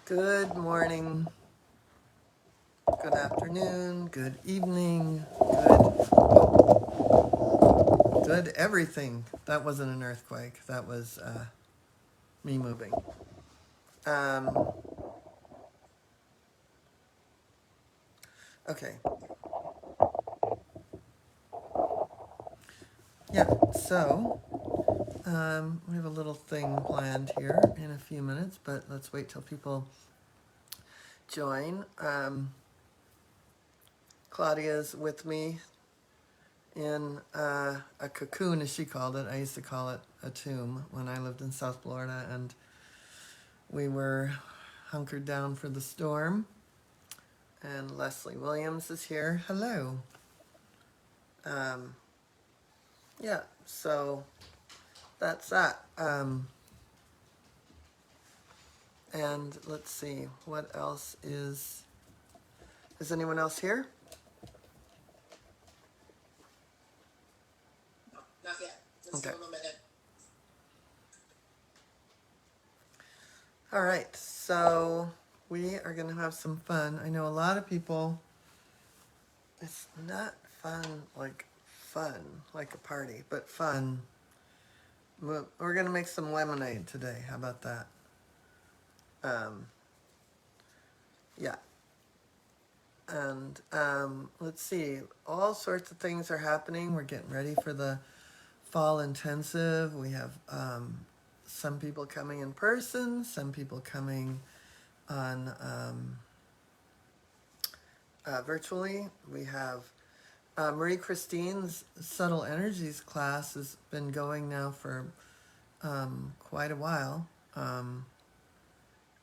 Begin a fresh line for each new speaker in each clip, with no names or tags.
Good morning, good afternoon, good evening, good everything. That wasn't an earthquake. That was me moving. Um, okay. Yeah, so we have a little thing planned here in a few minutes, but let's wait till people join. Claudia's with me in a cocoon, as she called it. I used to call it a tomb when I lived in South Florida, and we were hunkered down for the storm. And Leslie Williams is here. Hello. Um, yeah, so that's that. And let's see, what else is anyone else here?
No, not yet. Let's
Okay.
give them a minute.
All right, so we are going to have some fun. I know a lot of people, it's not fun like a party, but fun. We're going to make some lemonade today. How about that? Yeah. And let's see, all sorts of things are happening. We're getting ready for the fall intensive. We have some people coming in person, some people coming on virtually. We have Marie Christine's Subtle Energies class has been going now for quite a while.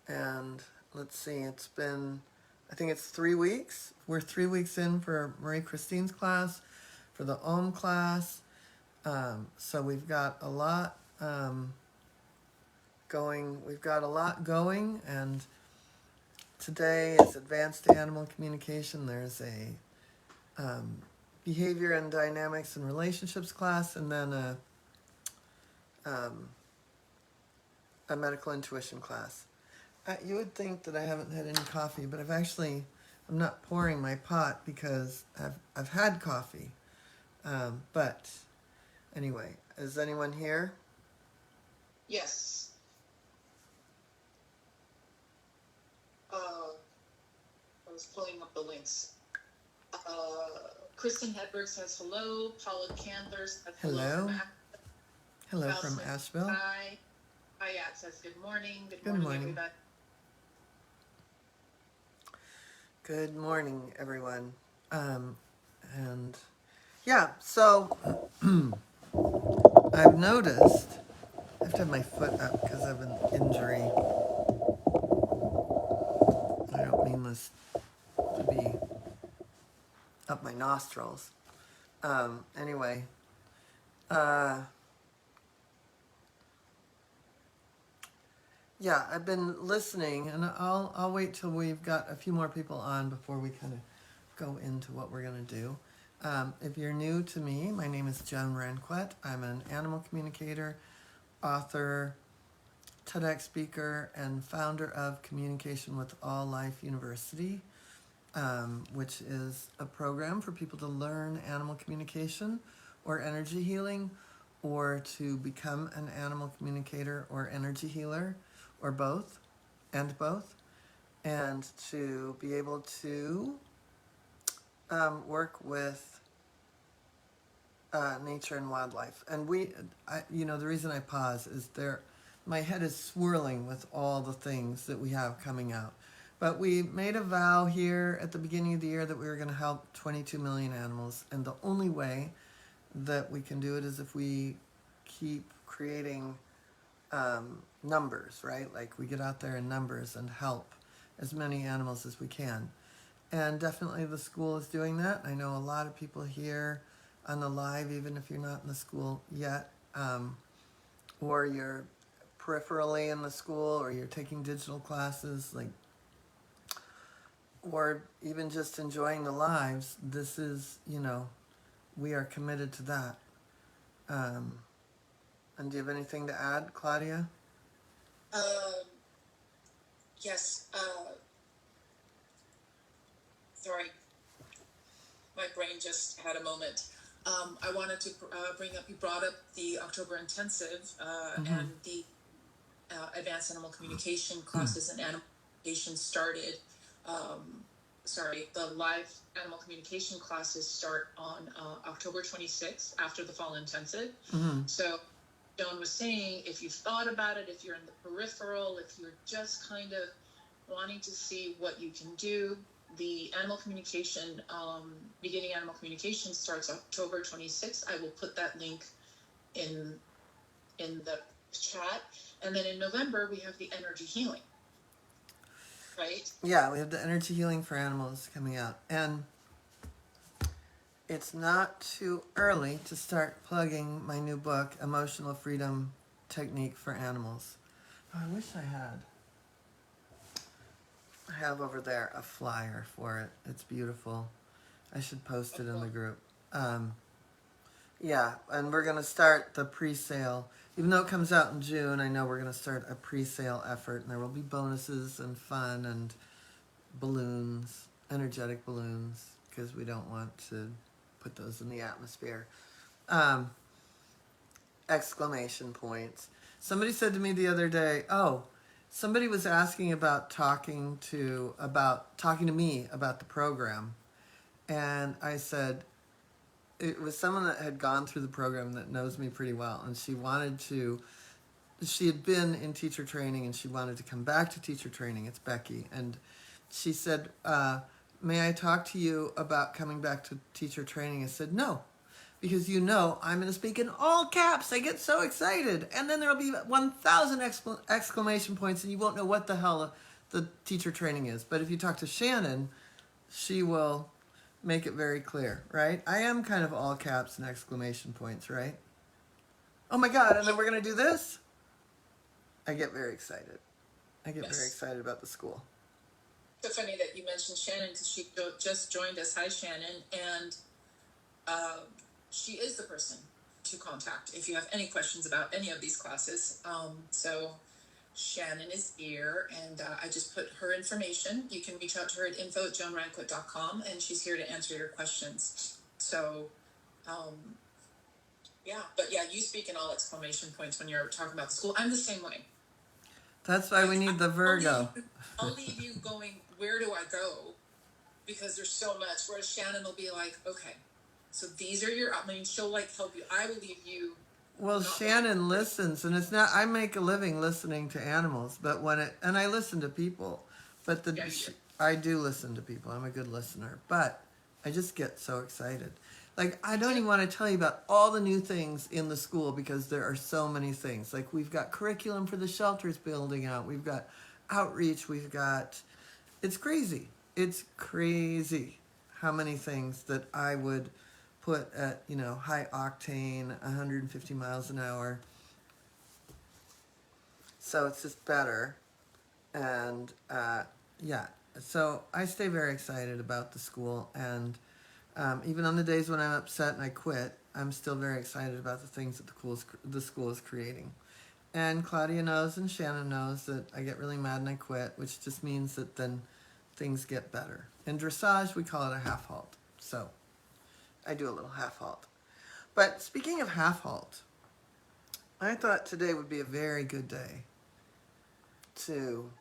And let's see, it's been, I think it's 3 weeks. We're 3 weeks in for Marie Christine's class, for the Om class. So we've got a lot going. We've got a lot going, and today is advanced animal communication. There's a behavior and dynamics and relationships class, and then a medical intuition class. You would think that I haven't had any coffee, but I'm not pouring my pot because I've had coffee. But anyway, is anyone here?
Yes. I was pulling up the links. Kristen Hedberg says hello. Paula Candler says hello.
Hello from Asheville.
Hi. Hayat says good morning. Good
Good
morning,
morning.
everybody.
Good morning, everyone. And yeah, so I've noticed, I have to have my foot up because of an injury. I don't mean this to be up my nostrils. Anyway, yeah, I've been listening, and I'll wait till we've got a few more people on before we kind of go into what we're going to do. If you're new to me, my name is Joan Ranquet. I'm an animal communicator, author, TEDx speaker, and founder of Communication with All Life University, which is a program for people to learn animal communication or energy healing, or to become an animal communicator or energy healer, or both, and to be able to work with nature and wildlife. And the reason I pause is my head is swirling with all the things that we have coming out. But we made a vow here at the beginning of the year that we were going to help 22 million animals. And the only way that we can do it is if we keep creating numbers, right? Like we get out there in numbers and help as many animals as we can. And definitely the school is doing that. I know a lot of people here on the live, even if you're not in the school yet, or you're peripherally in the school, or you're taking digital classes, or even just enjoying the lives. This is, we are committed to that. And do you have anything to add, Claudia?
Yes. brain just had a moment. I wanted to bring up, you brought up the October intensive and the advanced animal communication classes and animal communication started. The live animal communication classes start on October 26th after the fall intensive. So Joan was saying, if you've thought about it, if you're in the peripheral, if you're just kind of wanting to see what you can do, the animal communication, beginning animal communication starts October 26th. I will put that link in the chat. And then in November, we have the energy healing, right?
Yeah, we have the energy healing for animals coming out. And it's not too early to start plugging my new book, Emotional Freedom Technique for Animals. Oh, I wish I have over there a flyer for it. It's beautiful. I should post it in the group. Yeah, and we're going to start the pre-sale. Even though it comes out in June, I know we're going to start a pre-sale effort, and there will be bonuses and fun and balloons, energetic balloons, because we don't want to put those in the atmosphere. Exclamation points. Somebody said to me the other day, somebody was asking about talking to me about the program. And I said, it was someone that had gone through the program that knows me pretty well, and she had been in teacher training and she wanted to come back to teacher training. It's Becky. And she said, may I talk to you about coming back to teacher training? I said, no, because I'm going to speak in all caps. I get so excited. And then there'll be 1,000 exclamation points and you won't know what the hell the teacher training is. But if you talk to Shannon, she will make it very clear, right? I am kind of all caps and exclamation points, right? Oh my God, and then we're going to do this? I get very excited. I get very excited about the school.
It's so funny that you mentioned Shannon because she just joined us. Hi, Shannon. And she is the person to contact if you have any questions about any of these classes. So Shannon is here, and I just put her information. You can reach out to her at info@joanranquet.com, and she's here to answer your questions. So, you speak in all exclamation points when you're talking about the school. I'm the same way.
That's why we need the Virgo.
I'll leave you going, where do I go? Because there's so much. Whereas Shannon will be like, okay, so these are she'll help you. I will leave you.
Well, Shannon listens, and it's not, I make a living listening to animals, and I listen to people, but I do listen to people. I'm a good listener, but I just get so excited. Like, I don't even want to tell you about all the new things in the school because there are so many things. Like, we've got curriculum for the shelters building out. We've got outreach. It's crazy. It's crazy how many things that I would put at, high octane, 150 miles an hour. So it's just better. And, so I stay very excited about the school. And even on the days when I'm upset and I quit, I'm still very excited about the things that the school is creating. And Claudia knows and Shannon knows that I get really mad and I quit, which just means that then things get better. In dressage, we call it a half halt. So I do a little half halt. But speaking of half halt, I thought today would be a very good day to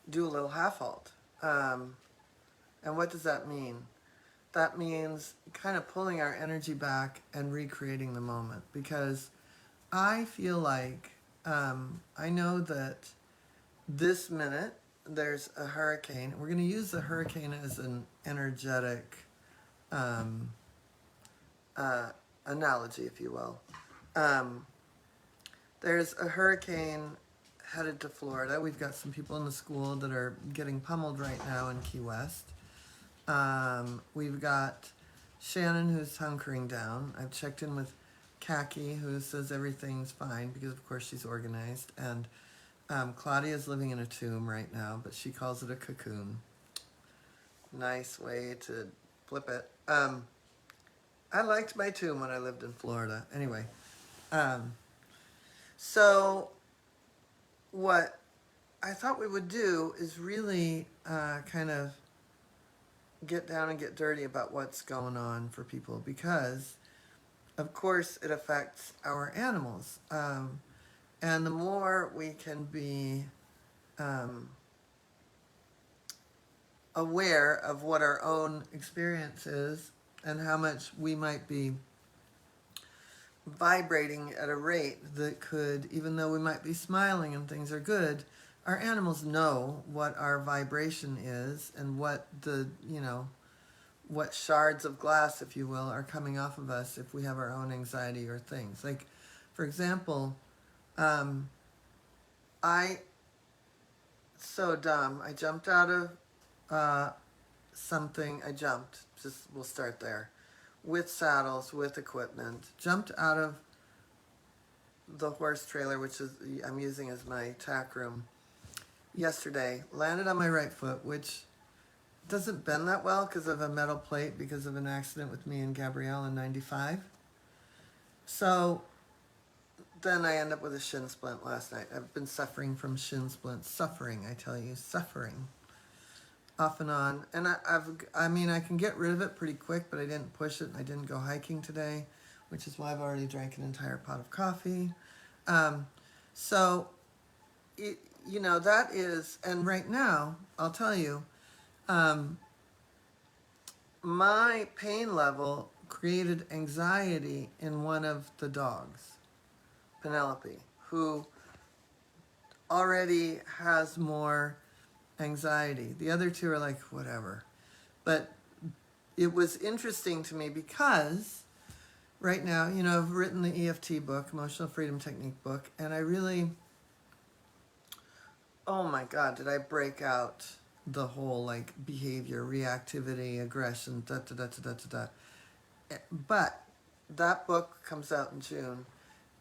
do a little half halt. And what does that mean? That means kind of pulling our energy back and recreating the moment. Because I feel like I know that this minute there's a hurricane. We're going to use the hurricane as an energetic analogy, if you will. There's a hurricane headed to Florida. We've got some people in the school that are getting pummeled right now in Key West. We've got Shannon, who's hunkering down. I've checked in with Khaki, who says everything's fine because, of course, she's organized. And Claudia's living in a tomb right now, but she calls it a cocoon. Nice way to flip it. I liked my tomb when I lived in Florida. Anyway, so what I thought we would do is really kind of get down and get dirty about what's going on for people because, of course, it affects our animals. And the more we can be um, aware of what our own experience is and how much we might be vibrating at a rate that could, even though we might be smiling and things are good, our animals know what our vibration is and what the, what shards of glass, if you will, are coming off of us if we have our own anxiety or things. Like, for example, I, so dumb, I jumped out of something, we'll start there, with saddles, with equipment, jumped out of the horse trailer, which is I'm using as my tack room, yesterday, landed on my right foot, which doesn't bend that well because of a metal plate because of an accident with me and Gabrielle in 95. So then I end up with a shin splint last night. I've been suffering from shin splints. Suffering, I tell you, suffering. Off and on. And I can get rid of it pretty quick, but I didn't push it and I didn't go hiking today, which is why I've already drank an entire pot of coffee. So, that is, and right now, I'll tell you, my pain level created anxiety in one of the dogs, Penelope, who already has more anxiety. The other two are like, whatever. But it was interesting to me because right now, I've written the EFT book, Emotional Freedom Technique book, and I really, oh my God, did I break out the whole like behavior, reactivity, aggression, da da da da da da da. But that book comes out in June,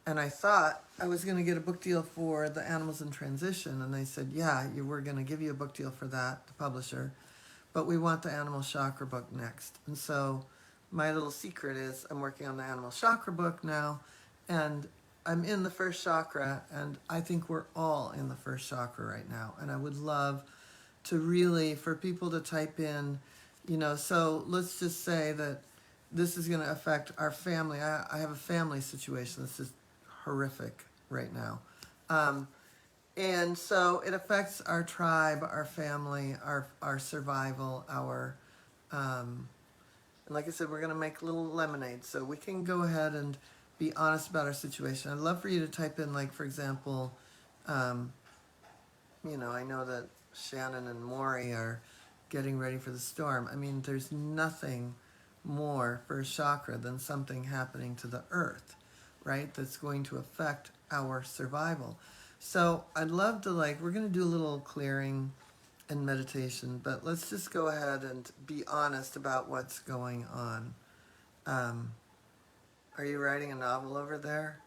and I thought I was going to get a book deal for the Animals in Transition, and they said, yeah, we're going to give you a book deal for that, the publisher, but we want the Animal Chakra book next. And so my little secret is I'm working on the Animal Chakra book now, and I'm in the first chakra, and I think we're all in the first chakra right now, and I would love to really, for people to type in, so let's just say that this is going to affect our family. I have a family situation. This is horrific right now. And so it affects our tribe, our family, our survival, and like I said, we're going to make little lemonade. So we can go ahead and be honest about our situation. I'd love for you to type in, like, for example, I know that Shannon and Maury are getting ready for the storm. I mean, there's nothing more for a chakra than something happening to the earth, right? That's going to affect our survival. So I'd love to, we're going to do a little clearing and meditation, but let's just go ahead and be honest about what's going on. Are you writing a novel over there?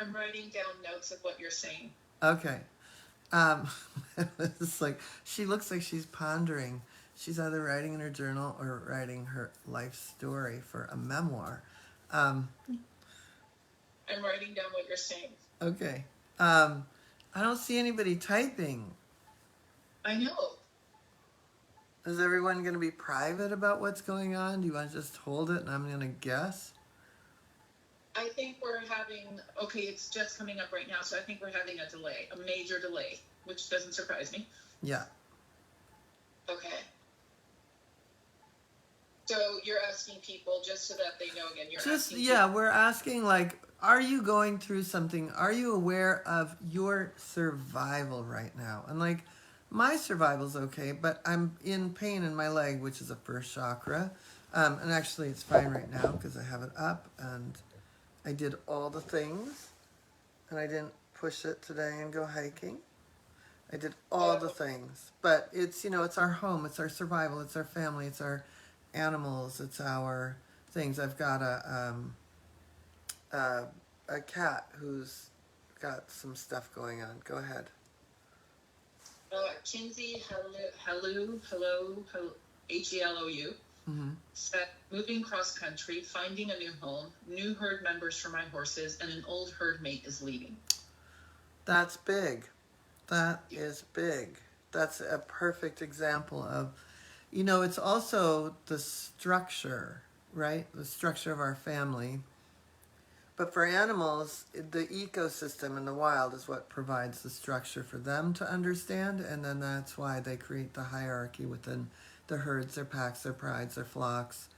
I'm writing down notes of what you're saying.
Okay. It's like, she looks like she's pondering. She's either writing in her journal or writing her life story for a memoir.
I'm writing down what you're saying.
Okay. I don't see anybody typing.
I know.
Is everyone going to be private about what's going on? Do you want to just hold it and I'm going to guess?
I think we're having, it's just coming up right now, so I think we're having a delay, a major delay, which doesn't surprise me.
Yeah.
Okay. So you're asking people, just so that they know again,
we're asking, are you going through something? Are you aware of your survival right now? And my survival's okay, but I'm in pain in my leg, which is a first chakra. And actually it's fine right now because I have it up and I did all the things and I didn't push it today and go hiking. I did all the things, but it's, it's our home, it's our survival, it's our family, it's our animals, it's our things. I've got a cat who's got some stuff going on. Go ahead.
Kinsey, hello, Helou, said, moving cross country, finding a new home, new herd members for my horses, and an old herd mate is leaving.
That's big. That is big. That's a perfect example of, It's also the structure, right? The structure of our family. But for animals, the ecosystem in the wild is what provides the structure for them to understand, and then that's why they create the hierarchy within their herds, their packs, their prides, their flocks.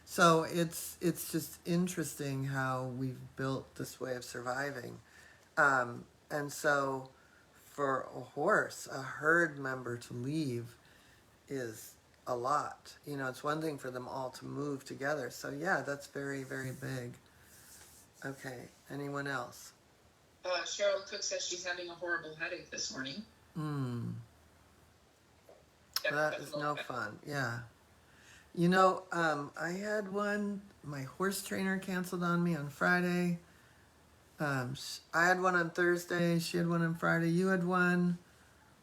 So it's just interesting how we've built this way of surviving. And so for a horse, a herd member to leave is a lot. It's one thing for them all to move together. So yeah, that's very, very big. Okay, anyone else?
Cheryl Cook says she's having a horrible headache this morning.
That is no fun. Yeah. I had one, my horse trainer canceled on me on Friday. I had one on Thursday. She had one on Friday. You had one.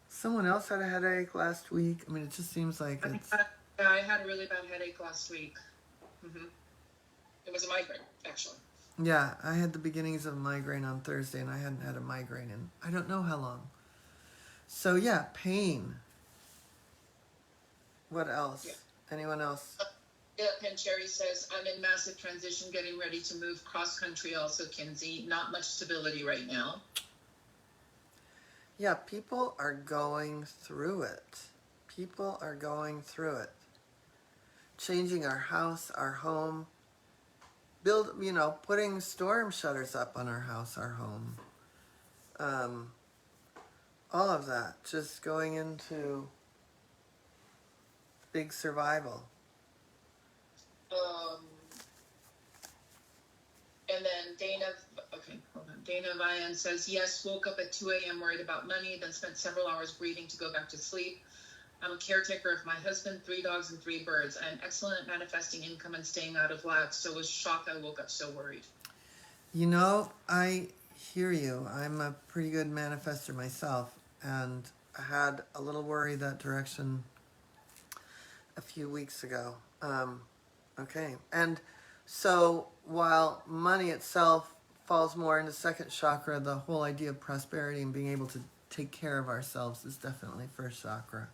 Someone else had a headache last week. I mean, it just seems like it's...
Yeah, I had a really bad headache last week. It was a migraine, actually.
Yeah, I had the beginnings of a migraine on Thursday, and I hadn't had a migraine in I don't know how long. So yeah, pain. What else?
Yeah.
Anyone else?
Yeah, Cherry says, I'm in massive transition, getting ready to move cross country also, Kinsey. Not much stability right now.
Yeah, people are going through it. People are going through it. Changing our house, our home. Putting storm shutters up on our house, our home. All of that. Just going into big survival.
And then Dana Vian says, yes, woke up at 2 a.m. worried about money, then spent several hours breathing to go back to sleep. I'm a caretaker of my husband, 3 dogs, and 3 birds. I am excellent at manifesting income and staying out of lack, so was shocked I woke up so worried.
I hear you. I'm a pretty good manifester myself, and I had a little worry that direction a few weeks ago. Okay. And so while money itself falls more into second chakra, the whole idea of prosperity and being able to take care of ourselves is definitely first chakra.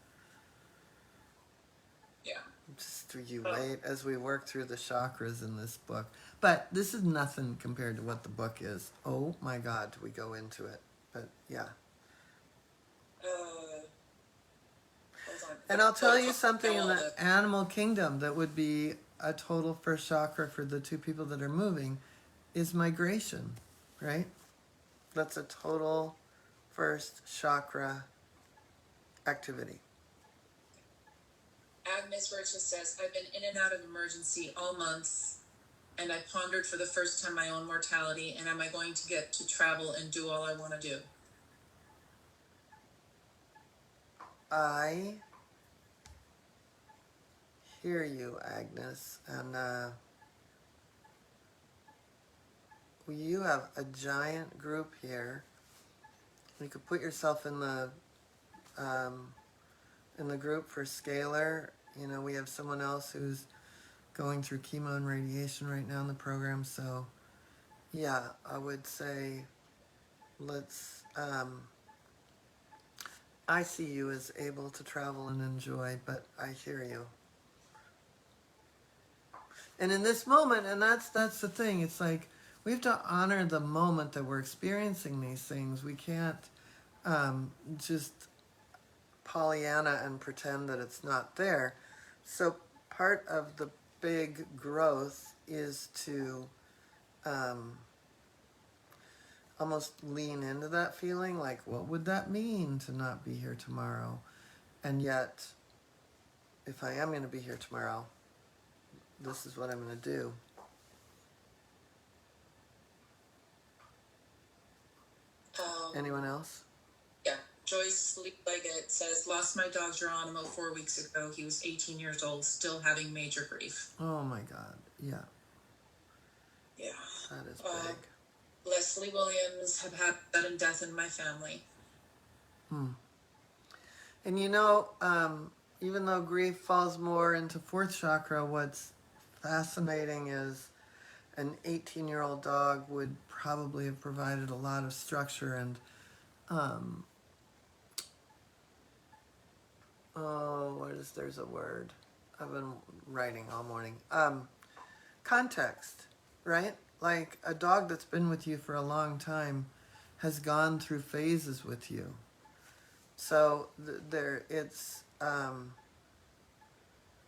Yeah.
Just you wait as we work through the chakras in this book. But this is nothing compared to what the book is. Oh my God, do we go into it? But yeah. And I'll tell you something in the animal kingdom that would be a total first chakra for the 2 people that are moving is migration, right? That's a total first chakra activity.
Agnes Virtus says, I've been in and out of emergency all month, and I pondered for the first time my own mortality, and am I going to get to travel and do all I want to do?
I hear you, Agnes, and you have a giant group here. You could put yourself in the group for scalar. We have someone else who's going through chemo and radiation right now in the program. So, yeah, I would say let's. I see you as able to travel and enjoy, but I hear you. And in this moment, and that's the thing, it's like we have to honor the moment that we're experiencing these things. We can't just Pollyanna and pretend that it's not there. So part of the big growth is to almost lean into that feeling, like, what would that mean to not be here tomorrow? And yet, if I am going to be here tomorrow, this is what I'm going to do. Anyone else?
Yeah. Joyce Leggett says, lost my dog Geronimo 4 weeks ago. He was 18 years old, still having major grief.
Oh my God. Yeah.
Yeah.
That is big.
Leslie Williams, have had sudden death in my family.
And even though grief falls more into 4th chakra, what's fascinating is an 18-year-old dog would probably have provided a lot of structure and there's a word. I've been writing all morning. Context, right? Like a dog that's been with you for a long time has gone through phases with you. So it's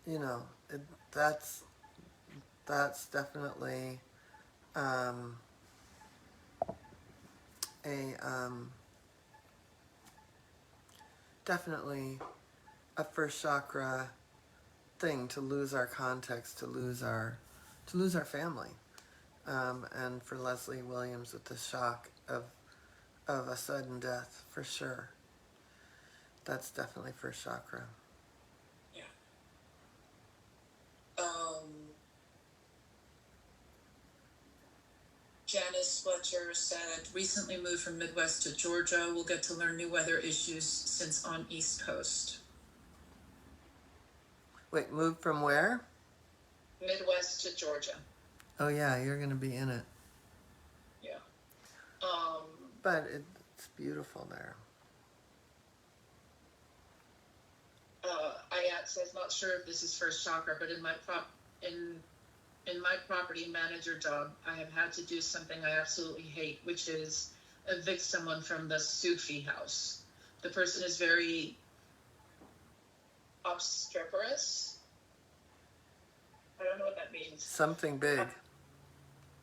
you know, it, that's that's definitely um, a definitely a first chakra thing, to lose our context, to lose our family, and for Leslie Williams with the shock of a sudden death, for sure. That's definitely first chakra.
Yeah. Janice Fletcher said, recently moved from Midwest to Georgia. We'll get to learn new weather issues since on East Coast.
Wait, moved from where?
Midwest to Georgia.
Oh yeah, you're gonna be in it.
Yeah.
But it's beautiful there.
Ayat says, not sure if this is first chakra, but in my property manager job, I have had to do something I absolutely hate, which is evict someone from the Sufi house. The person is very obstreperous. I don't know what that means.
Something big.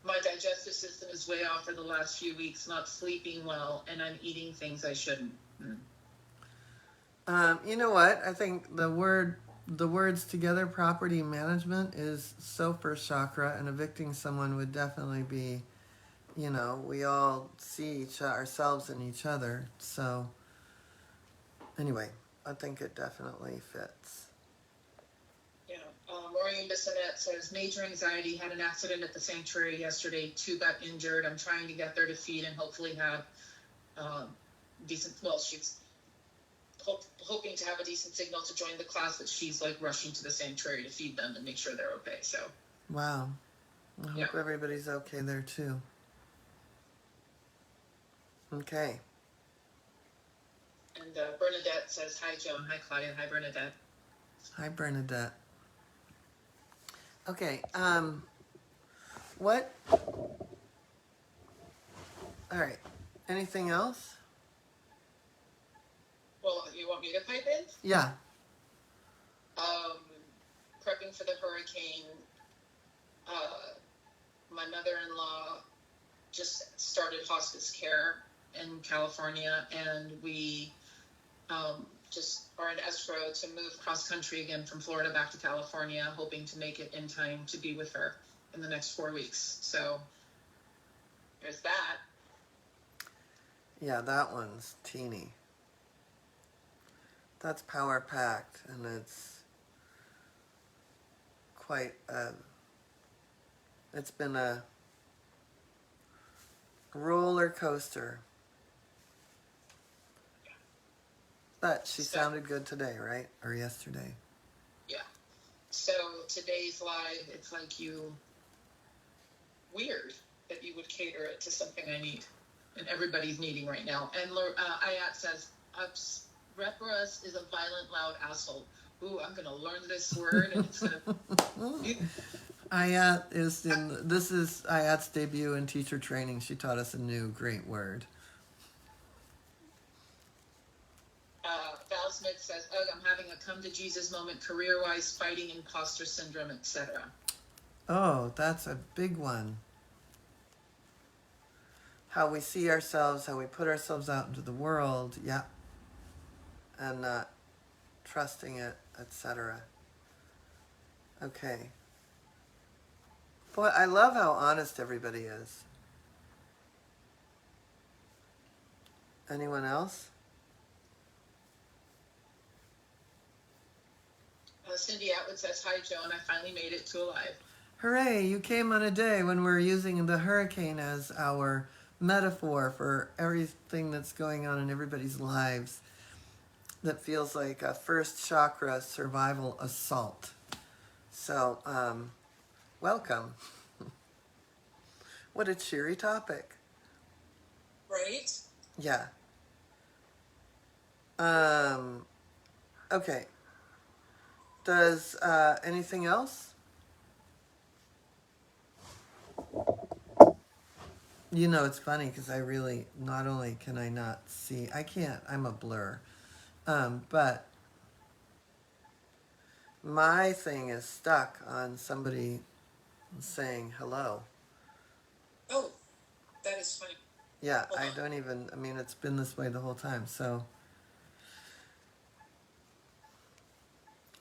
My digestive system is way off for the last few weeks, not sleeping well, and I'm eating things I shouldn't.
You know what? I think the words together, property management, is so first chakra, and evicting someone would definitely be, you know, we all see ourselves in each other. So anyway, I think it definitely fits.
Yeah. Maureen Bissonette says, major anxiety, had an accident at the sanctuary yesterday. 2 got injured. I'm trying to get there to feed and hopefully have decent, well, she's hoping to have a decent signal to join the class, but she's like rushing to the sanctuary to feed them and make sure they're okay. So
Wow. I hope everybody's okay there too. Okay.
And Bernadette says, hi Joan, hi Claudia, hi Bernadette.
Hi Bernadette. Okay, what? All right. Anything else?
Well, you want me to pipe in?
Yeah.
Prepping for the hurricane. My mother-in-law just started hospice care in California, and we just are in escrow to move cross-country again from Florida back to California, hoping to make it in time to be with her in the next 4 weeks. So there's that.
Yeah, that one's teeny. That's power packed, and it's quite it's been a roller coaster. But she sounded good today, right? Or yesterday?
Yeah. So today's live, it's like weird that you would cater it to something I need. And everybody's needing right now. And Ayat says, obstreperous is a violent, loud asshole. Ooh, I'm going to learn this word, and it's going to...
Ayat this is Ayat's debut in teacher training. She taught us a new great word.
Val Smith says, I'm having a come to Jesus moment, career-wise, fighting imposter syndrome, etc.
Oh, that's a big one. How we see ourselves, how we put ourselves out into the world, yeah, and not trusting it, etc. Okay. Boy, I love how honest everybody is. Anyone else?
Cindy Atwood says, hi, Joan. I finally made it to alive.
Hooray, you came on a day when we're using the hurricane as our metaphor for everything that's going on in everybody's lives that feels like a first chakra survival assault. So, welcome. What a cheery topic.
Right?
Yeah. Okay. Does anything else? You know, it's funny because I really, not only can I not see, I can't, I'm a blur. But my thing is stuck on somebody saying hello.
Oh, that is funny.
Yeah,
Hold
I
on.
don't even, I mean, it's been this way the whole time. So,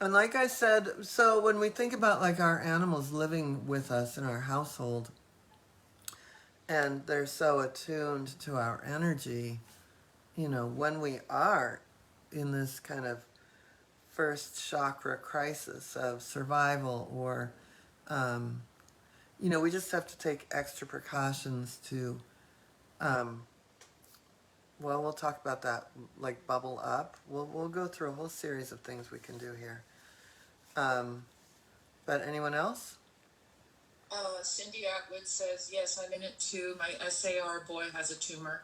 and like I said, so when we think about like our animals living with us in our household and they're so attuned to our energy, you know, when we are in this kind of first chakra crisis of survival or, um, you know, we just have to take extra precautions to, um, well, we'll talk about that, like bubble up. We'll go through a whole series of things we can do here. But anyone else?
Cindy Atwood says, yes, I'm in it too. My SAR boy has a tumor.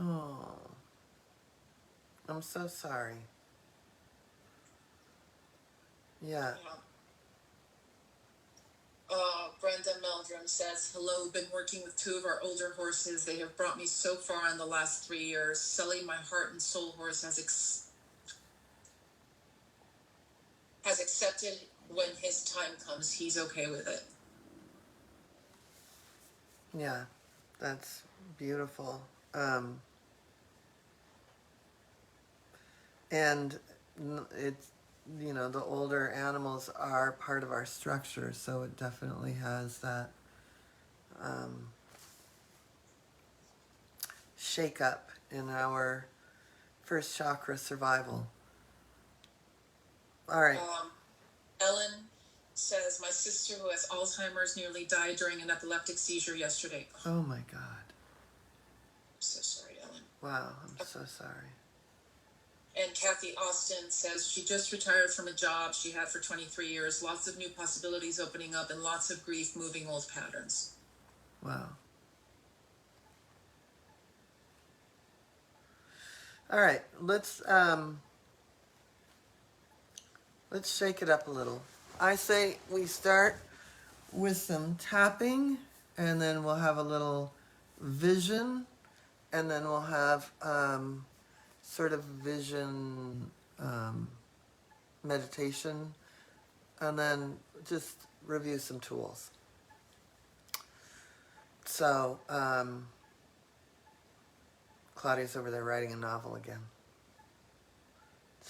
Oh, I'm so sorry. Yeah.
Brenda Meldrum says, hello, been working with two of our older horses. They have brought me so far in the last 3 years. Sully, my heart and soul horse, has accepted when his time comes. He's okay with it.
Yeah, that's beautiful. And it's, you know, the older animals are part of our structure, so it definitely has that um, shake up in our first chakra survival. All right.
Ellen says, my sister who has Alzheimer's nearly died during an epileptic seizure yesterday.
Oh my God.
I'm so sorry, Ellen.
Wow, I'm so sorry.
And Kathy Austin says she just retired from a job she had for 23 years. Lots of new possibilities opening up and lots of grief moving old patterns.
Wow. All right, let's shake it up a little. I say we start with some tapping, and then we'll have a little vision, and then we'll have sort of vision meditation, and then just review some tools. So, Claudia's over there writing a novel again.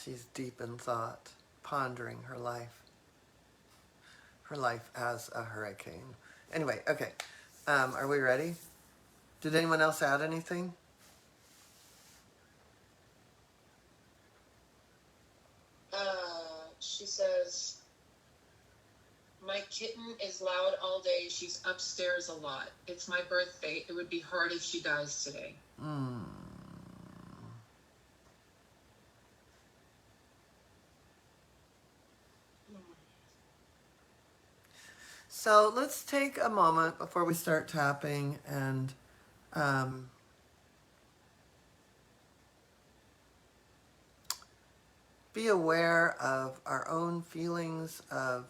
She's deep in thought, pondering her life as a hurricane. Anyway, okay. Are we ready? Did anyone else add anything?
She says, my kitten is loud all day. She's upstairs a lot. It's my birthday. It would be hard if she dies today.
So let's take a moment before we start tapping and be aware of our own feelings of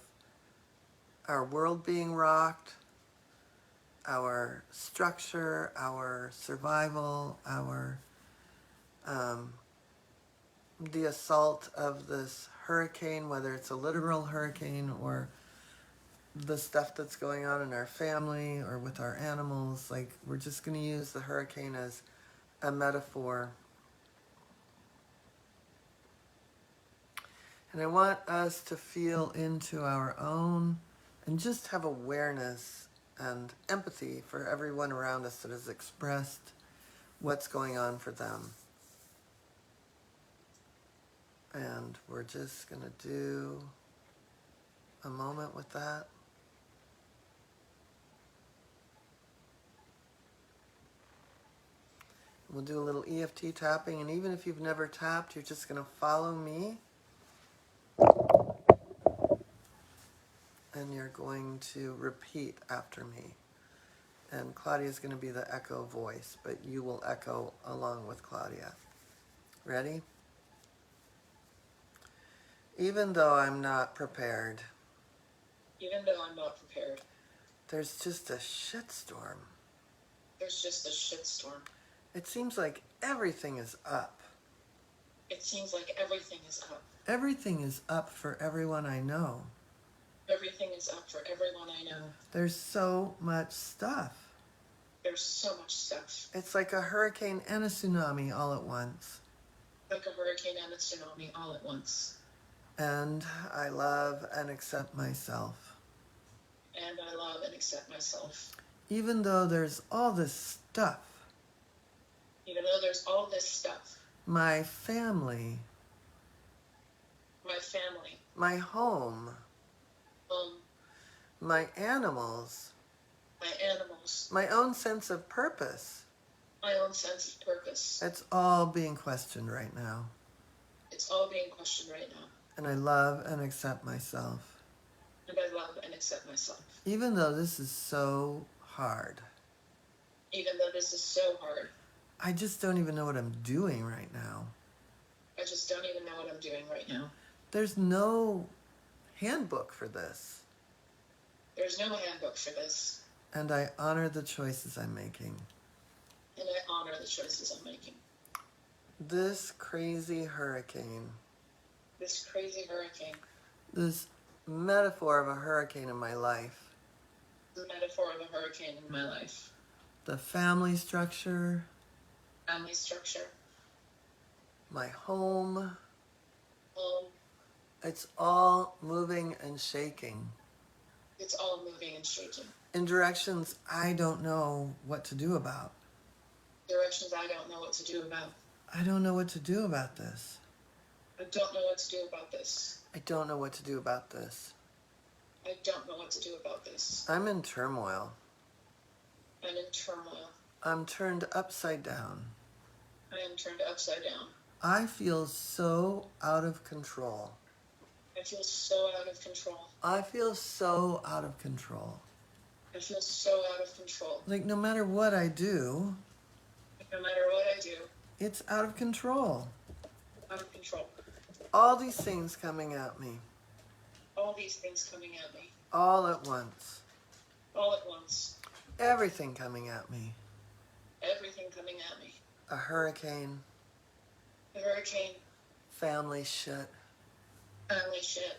our world being rocked, our structure, our survival, our the assault of this hurricane, whether it's a literal hurricane or the stuff that's going on in our family or with our animals. Like, we're just going to use the hurricane as a metaphor. And I want us to feel into our own and just have awareness and empathy for everyone around us that has expressed what's going on for them. And we're just going to do a moment with that. We'll do a little EFT tapping, and even if you've never tapped, you're just going to follow me. And you're going to repeat after me. And Claudia's going to be the echo voice, but you will echo along with Claudia. Ready? Even though I'm not prepared.
Even though I'm not prepared.
There's just a shitstorm.
There's just a shitstorm.
It seems like everything is up.
It seems like everything is up.
Everything is up for everyone I know.
Everything is up for everyone I know.
There's so much stuff.
There's so much stuff.
It's like a hurricane and a tsunami all at once.
Like a hurricane and a tsunami all at once.
And I love and accept myself.
And I love and accept myself.
Even though there's all this stuff.
Even though there's all this stuff.
My family.
My family.
My home. My animals.
My animals.
My own sense of purpose.
My own sense of purpose.
It's all being questioned right now.
It's all being questioned right now.
And I love and accept myself.
And I love and accept myself.
Even though this is so hard.
Even though this is so hard.
I just don't even know what I'm doing right now.
I just don't even know what I'm doing right now.
There's no handbook for this.
There's no handbook for this.
And I honor the choices I'm making.
And I honor the choices I'm making.
This crazy hurricane.
This crazy hurricane.
This metaphor of a hurricane in my life.
The metaphor of a hurricane in my life.
The family structure.
Family structure.
My home.
Home.
It's all moving and shaking.
It's all moving and shaking.
In directions I don't know what to do about.
Directions I don't know what to do about.
I don't know what to do about this.
I don't know what to do about this.
I don't know what to do about this.
I don't know what to do about this.
I'm in turmoil.
I'm in turmoil.
I'm turned upside down.
I am turned upside down.
I feel so out of control.
I feel so out of control.
I feel so out of control.
I feel so out of control.
Like no matter what I do,
No matter what I do,
it's out of control.
out of control.
All these things coming at me.
All these things coming at me.
All at once.
All at once.
Everything coming at me.
Everything coming at me.
A hurricane.
A hurricane.
Family shit.
Family shit.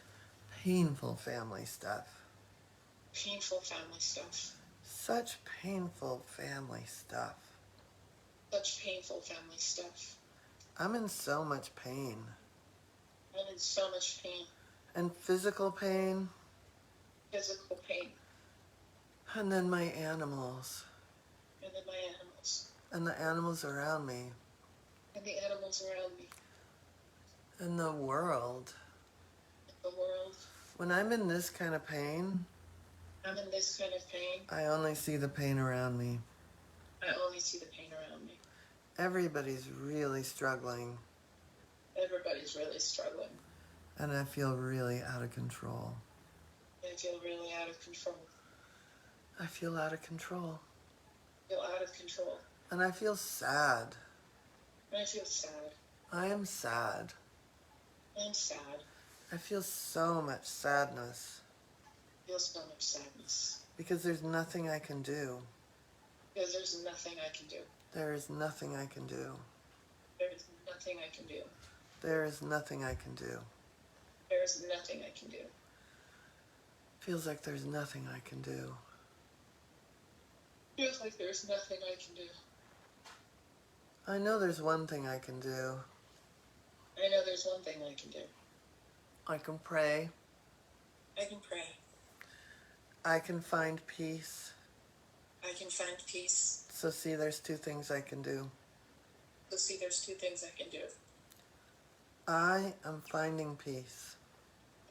Painful family stuff.
Painful family stuff.
Such painful family stuff.
Such painful family stuff.
I'm in so much pain.
I'm in so much pain.
And physical pain.
Physical pain.
And then my animals.
And then my animals.
And the animals around me.
And the animals around me.
And the world.
The world.
When I'm in this kind of pain,
I'm in this kind of pain.
I only see the pain around me.
I only see the pain around me.
Everybody's really struggling.
Everybody's really struggling.
And I feel really out of control.
I feel really out of control.
I feel out of control.
I feel out of control.
And I feel sad.
And I feel sad.
I am sad.
I'm sad.
I feel so much sadness.
I feel so much sadness.
Because there's nothing I can do.
Because there's nothing I can do.
There is nothing I can do.
There is nothing I can do.
There is nothing I can do.
There is nothing I can do.
Feels like there's nothing I can do.
Feels like there's nothing I can do.
I know there's one thing I can do.
I know there's one thing I can do.
I can pray.
I can pray.
I can find peace.
I can find peace.
So see, there's two things I can do.
So see, there's two things I can do.
I am finding peace.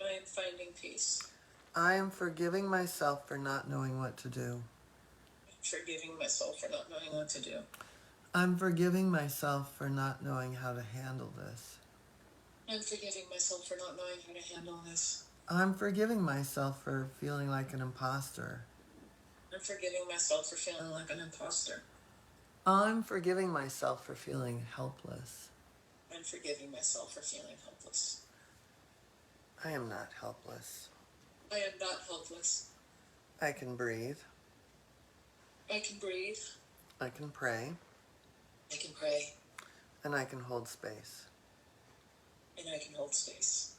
I am finding peace.
I am forgiving myself for not knowing what to do.
I'm forgiving myself for not knowing what to do.
I'm forgiving myself for not knowing how to handle this.
I'm forgiving myself for not knowing how to handle this.
I'm forgiving myself for feeling like an imposter.
I'm forgiving myself for feeling like an imposter.
I'm forgiving myself for feeling helpless.
I'm forgiving myself for feeling helpless.
I am not helpless.
I am not helpless.
I can breathe.
I can breathe.
I can pray.
I can pray.
And I can hold space.
And I can hold space.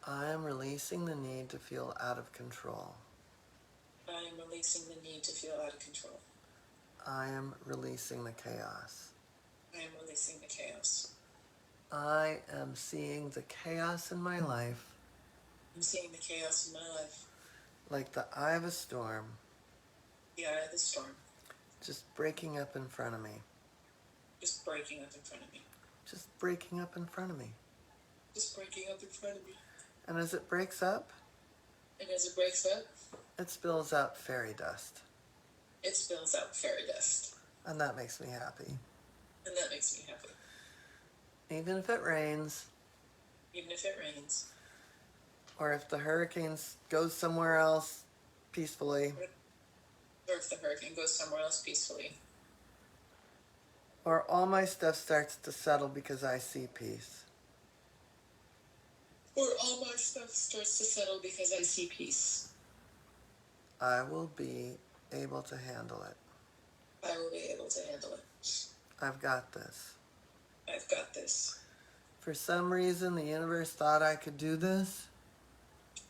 I am releasing the need to feel out of control.
I am releasing the need to feel out of control.
I am releasing the chaos.
I am releasing the chaos.
I am seeing the chaos in my life
I'm seeing the chaos in my life.
like the eye of a storm,
The eye of the storm.
just breaking up in front of me.
Just breaking up in front of me.
Just breaking up in front of me.
Just breaking up in front of me.
And as it breaks up,
And as it breaks up,
it spills out fairy dust.
it spills out fairy dust.
And that makes me happy.
And that makes me happy.
Even if it rains,
Even if it rains.
or if the hurricane goes somewhere else peacefully,
Or if the hurricane goes somewhere else peacefully.
or all my stuff starts to settle because I see peace.
Or all my stuff starts to settle because I see peace.
I will be able to handle it.
I will be able to handle it.
I've got this.
I've got this.
For some reason, the universe thought I could do this,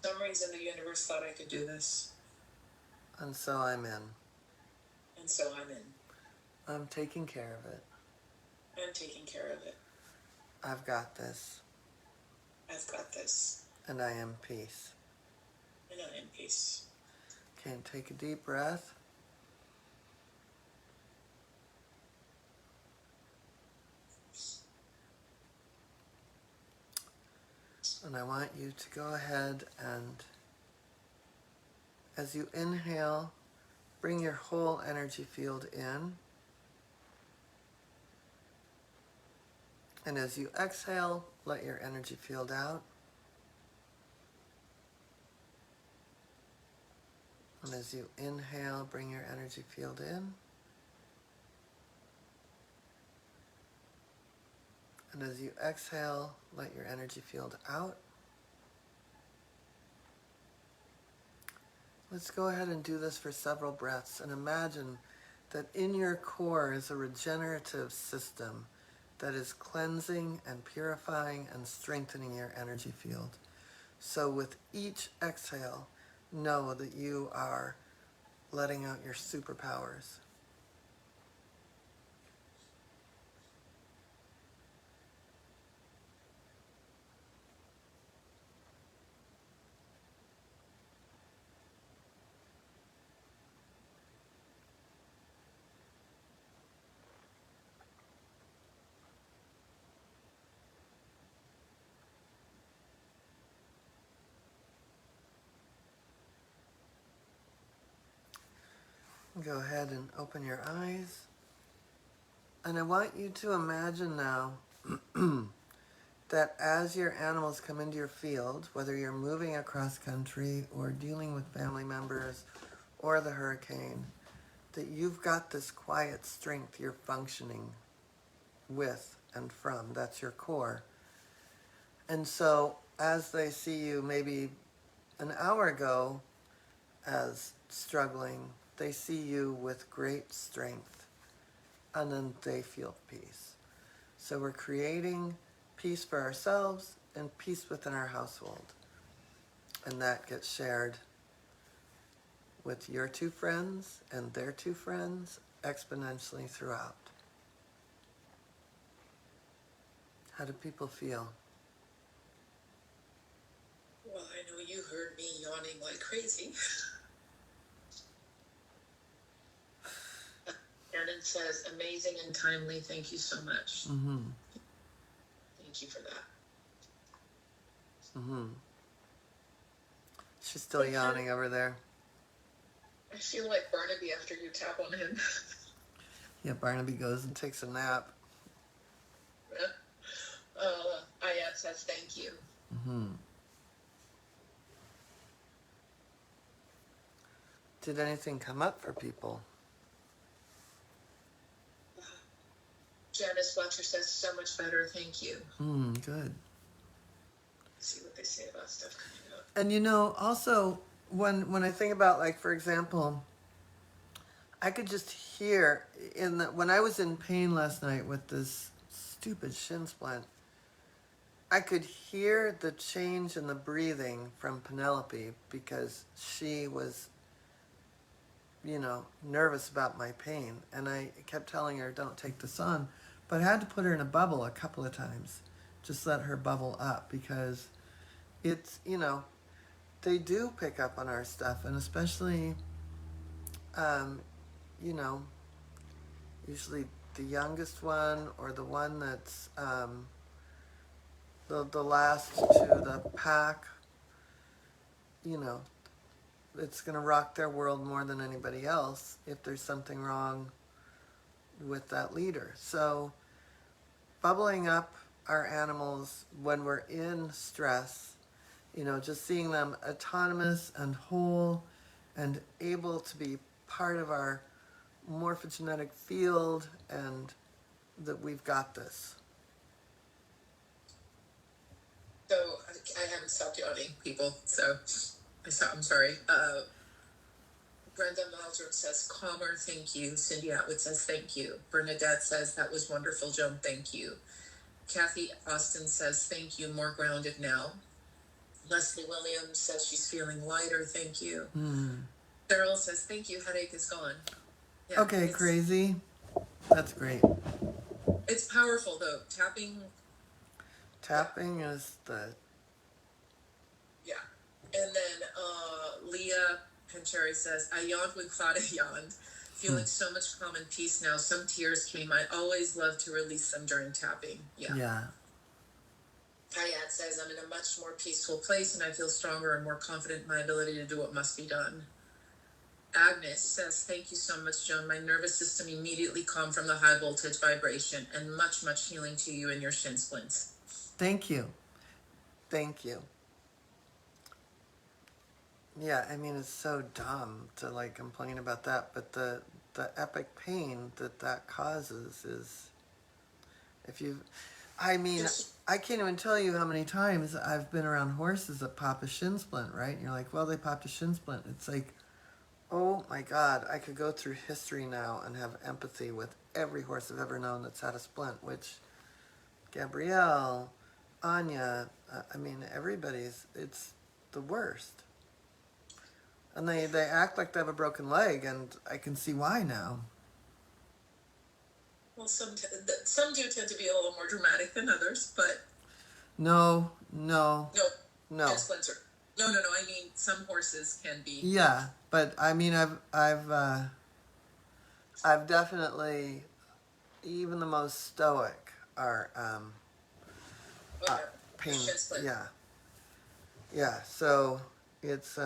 For some reason, the universe thought I could do this.
and so I'm in.
And so I'm in.
I'm taking care of it.
I'm taking care of it.
I've got this,
I've got this.
and I am peace.
And I am peace.
Okay, take a deep breath. And I want you to go ahead and, as you inhale, bring your whole energy field in. And as you exhale, let your energy field out. And as you inhale, bring your energy field in. And as you exhale, let your energy field out. Let's go ahead and do this for several breaths and imagine that in your core is a regenerative system that is cleansing and purifying and strengthening your energy field. So with each exhale, know that you are letting out your superpowers. Go ahead and open your eyes. And I want you to imagine now that as your animals come into your field, whether you're moving across country or dealing with family members or the hurricane, that you've got this quiet strength you're functioning with and from. That's your core. And so as they see you maybe an hour ago as struggling, they see you with great strength, and then they feel peace. So we're creating peace for ourselves and peace within our household. And that gets shared with your two friends and their two friends exponentially throughout. How do people feel?
Well, I know you heard me yawning like crazy. Shannon says, amazing and timely. Thank you so much.
Mm-hmm.
Thank you for that.
Mm-hmm. She's still yawning over there.
I feel like Barnaby after you tap on him.
Yeah, Barnaby goes and takes a nap.
Ayat says thank you.
Mm-hmm. Did anything come up for people?
Janice Fletcher says so much better. Thank you.
Good.
see what they say about stuff coming up.
And you know, also when I think about, like, for example, I could just hear when I was in pain last night with this stupid shin splint, I could hear the change in the breathing from Penelope because she was, you know, nervous about my pain. And I kept telling her, don't take this on. But I had to put her in a bubble a couple of times. Just let her bubble up because it's, you know, they do pick up on our stuff. And especially, you know, usually the youngest one or the one that's the last to the pack, you know, it's going to rock their world more than anybody else if there's something wrong with that leader. So bubbling up our animals when we're in stress, you know, just seeing them autonomous and whole and able to be part of our morphogenetic field, and that we've got this.
So I haven't stopped yawning, people. So I'm sorry. Brenda Meldrum says, calmer, thank you. Cindy Atwood says, thank you. Bernadette says, that was wonderful, Joan, thank you. Kathy Austin says, thank you, more grounded now. Leslie Williams says she's feeling lighter, thank you. Cheryl says, thank you, headache is gone. Yeah,
okay, crazy. That's great.
It's powerful, though. Tapping
is the...
Yeah. And then Leah Pancheri says, I yawned when Claudia yawned. Feeling so much calm and peace now. Some tears came. I always love to release them during tapping. Yeah. Hayat says, I'm in a much more peaceful place and I feel stronger and more confident in my ability to do what must be done. Agnes says, thank you so much, Joan. My nervous system immediately calmed from the high voltage vibration, and much, much healing to you and your shin splints.
Thank you. Thank you. Yeah, I mean, it's so dumb to, like, complain about that, but the epic pain that causes is, if you, I mean, I can't even tell you how many times I've been around horses that pop a shin splint, right? And you're like, well, they popped a shin splint. It's like, oh my God, I could go through history now and have empathy with every horse I've ever known that's had a splint, which Gabrielle, Anya, I mean, everybody's, it's the worst. And they act like they have a broken leg, and I can see why now.
Well, some do tend to be a little more dramatic than others, but...
No.
Splinter. No, I mean, some horses can be...
Yeah, but I mean, I've definitely, even the most stoic are pain. Yeah. So it's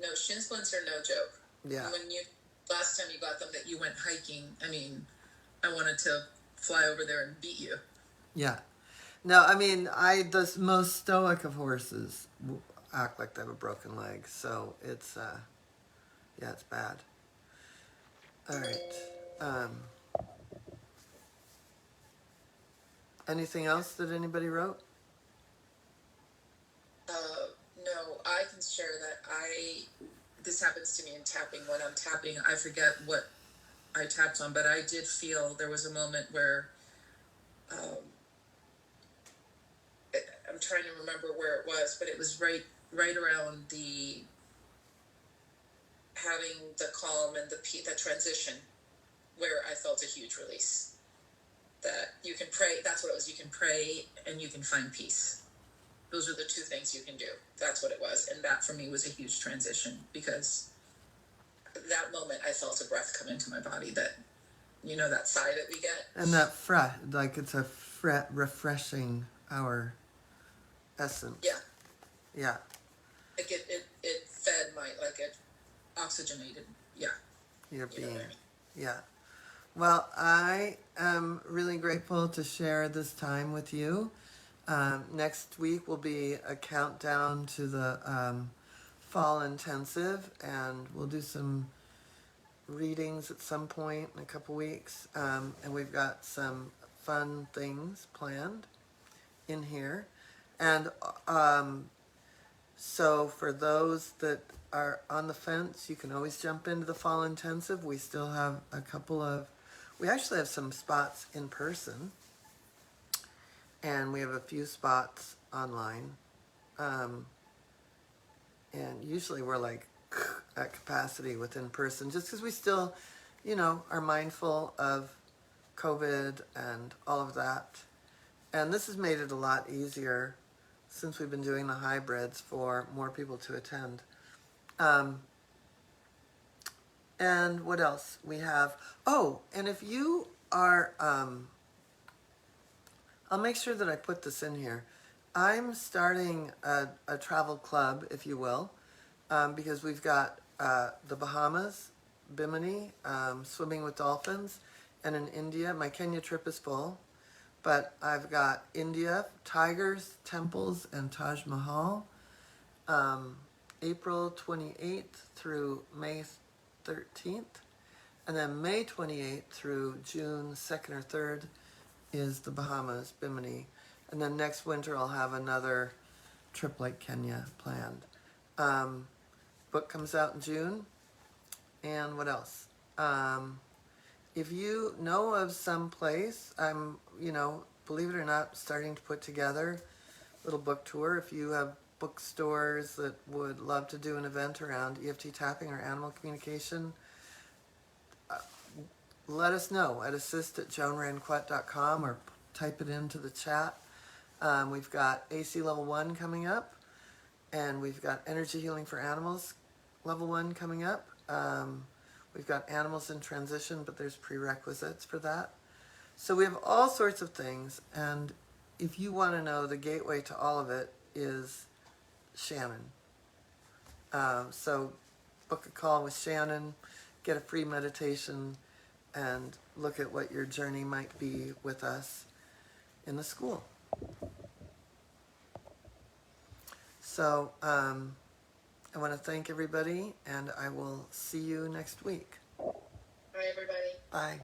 No, shin splints are no joke.
Yeah.
When last time you got them that you went hiking, I mean, I wanted to fly over there and beat you.
Yeah. No, I mean, the most stoic of horses act like they have a broken leg, so it's, yeah, it's bad. All right. Anything else that anybody wrote?
No, I can share that this happens to me in tapping. When I'm tapping, I forget what I tapped on, but I did feel there was a moment where, I'm trying to remember where it was, but it was right around having the calm and the transition, where I felt a huge release. That you can pray, that's what it was, you can pray and you can find peace. Those are the two things you can do. That's what it was. And that for me was a huge transition, because that moment I felt a breath come into my body, that, you know, that sigh that we get.
And that it's a refreshing our essence.
Yeah.
Yeah.
Like it fed it oxygenated. Yeah.
Your being. Yeah. Well, I am really grateful to share this time with you. Next week will be a countdown to the fall intensive, and we'll do some readings at some point in a couple weeks. And we've got some fun things planned in here. And so for those that are on the fence, you can always jump into the fall intensive. We still have we actually have some spots in person, and we have a few spots online. And usually we're like at capacity with in person, just because we still, are mindful of COVID and all of that. And this has made it a lot easier since we've been doing the hybrids for more people to attend. And what else we have? Oh, and if you are, I'll make sure that I put this in here. I'm starting a travel club, if you will, because we've got the Bahamas, Bimini, swimming with dolphins, and in India, my Kenya trip is full. But I've got India, tigers, temples, and Taj Mahal, April 28th through May 13th. And then May 28th through June 2nd or 3rd is the Bahamas, Bimini. And then next winter I'll have another trip like Kenya planned. Book comes out in June. And what else? If you know of some place, I'm, believe it or not, starting to put together a little book tour. If you have bookstores that would love to do an event around EFT tapping or animal communication, let us know at assist@joanranquet.com or type it into the chat. We've got AC Level 1 coming up, and we've got Energy Healing for Animals Level 1 coming up. We've got Animals in Transition, but there's prerequisites for that. So we have all sorts of things, and if you want to know, the gateway to all of it is Shannon. So book a call with Shannon, get a free meditation, and look at what your journey might be with us in the school. So I want to thank everybody, and I will see you next week.
Bye, everybody.
Bye.